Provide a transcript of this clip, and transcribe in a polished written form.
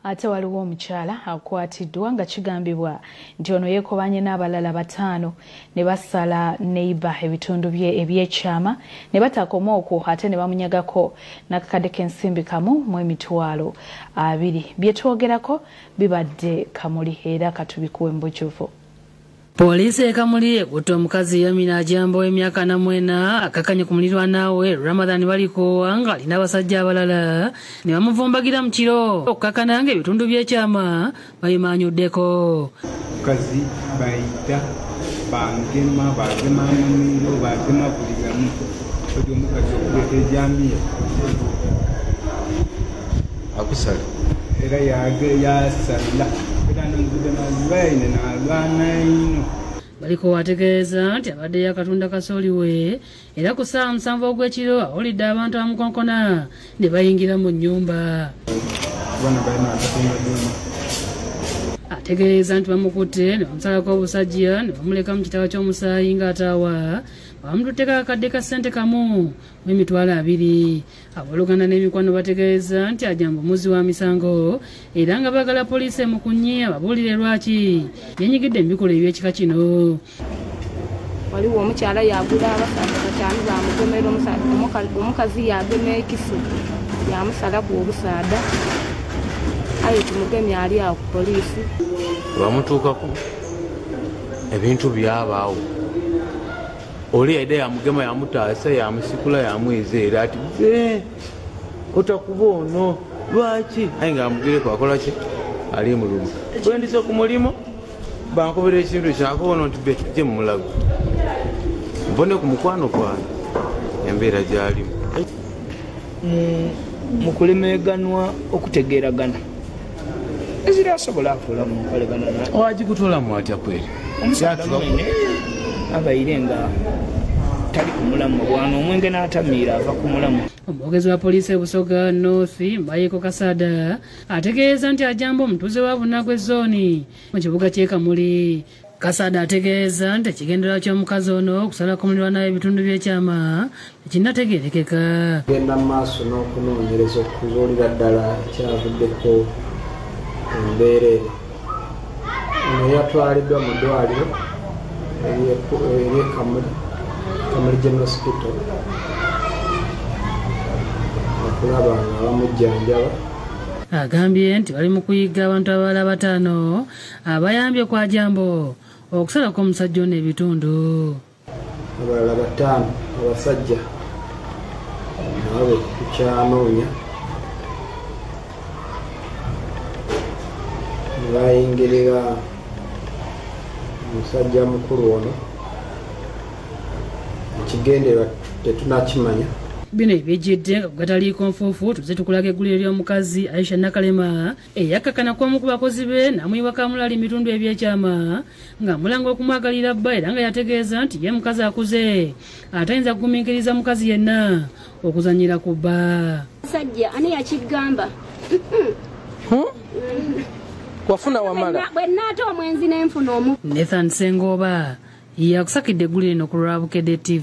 ate waliwo omukyala akwatiddwa nga kigambibwa nti ono Yeekobaanye n'abalala bataano ne basala nneyiba ebitundu bye ebyekyama ne batakoma okwo ate ne bamunyagako n'akakadde k'ensimbi kamu mu emitwalo 2. Byetwogerako bibadde Kamuli era katubikuwe mbujjuvu. Poliisi ekamuli ekutte omukazi Yamina Ajambo emyaka 40 akakanye ku mulirwana we Ramadan baliko nga alina abasajja abalala ne bamuvumbagira mu kiro okukakana nga ebitundu by'ekyama bayimanyuddeko. Omukazi bayita bangema mumiro bagema buligamu oyo omukazi okuleeta ejambiya akusala era yasala baliko wategeeza nti abadde yakatunda kasooli we era ku ssaawa 7 ogw'ekiro awulidde abantu amukonkona ne bayingira mu nnyumba. Ategeeza nti bamukutte ne bamusalako obusajja ne bamuleka mu kitabo ky'omusaayi ng'ataawa bamututteko akadde ka ssente kamu mu emitwalo 2. Aboluganda n'emikwano bategeeza nti Ajambo muzi wa misango era nga baagala poliisi emukunye ababuulire lwaki yenyigidde mu bikola eby'ekika kino. Waliwo omukyala yagula abasajja 5 bamugemera omukazi yagema ekifu yamusalaku obusaada aye tumugemye ali awo ku poliisi. Bamutuukako ebintu byabaawo oli yaidde yamugema yamutaasa yamusikula yamwezeera ati otakuba ono lwaki aye nga amugireko akola ki ali muluma bwendise ku mulimo bankobera ekintu kyako ono nti be tujje mu mulago mbone ku mukwano kwange embeera gyalimu mu kulemeganwa okutegeeragana ezirasobola akola mu nkolagana wagikutolamu atya kweri abaire nga tali ku mulamu bwana omwenge n'atamiira ava ku mulamu. Omwogezi wa poliisi Busoga North Mbayeko Kasada ategeeza nti Ajambo omutuuze wa Bunagwe zooni mu kibuga ky'e Kamuli. Kasada ategeeza nti ekigendererwa ky'omukazi ono okusala ku mulirwana ebitundu by'ekyama tekinnategeerekeka. Genda mu maaso n'okunoonyereza okuzuulira ddala ekyavuddeko embeera eno. Ono yatwaliddwa mu ddwaliro Kamuli General Hospital okulaba nga bamujjanjaba. Agambye nti bali mu kuyiga abantu abalala 5 abayambye ku Ajambo okusalako omusajja ono ebitundu. Abalala 5 abasajja nabo tukyanoonya bayingirira omusajja mukulu ono ekigendererwa tetunakimanya. Bino ebijjidde nga gataliiko nfuufu tuze tukulaga eggulire ly'omukazi Aisha Nakalema eyakakana kw'omu ku bakozi be n'amuyiwa kamulali ebitundu ebyekyama nga mulanga okumwagalira bba era nga yategeeza nti ye mukazi akuze atayinza kugumiikiriza mukazi yenna okuzanyira ku bba. Musajja ani yakigamba? Wafuna wamala bwe nnaata omwenzi n'enfuna omu. Nathan Sengoba yakusakidde eggulire lino ku Lwabukedde TV.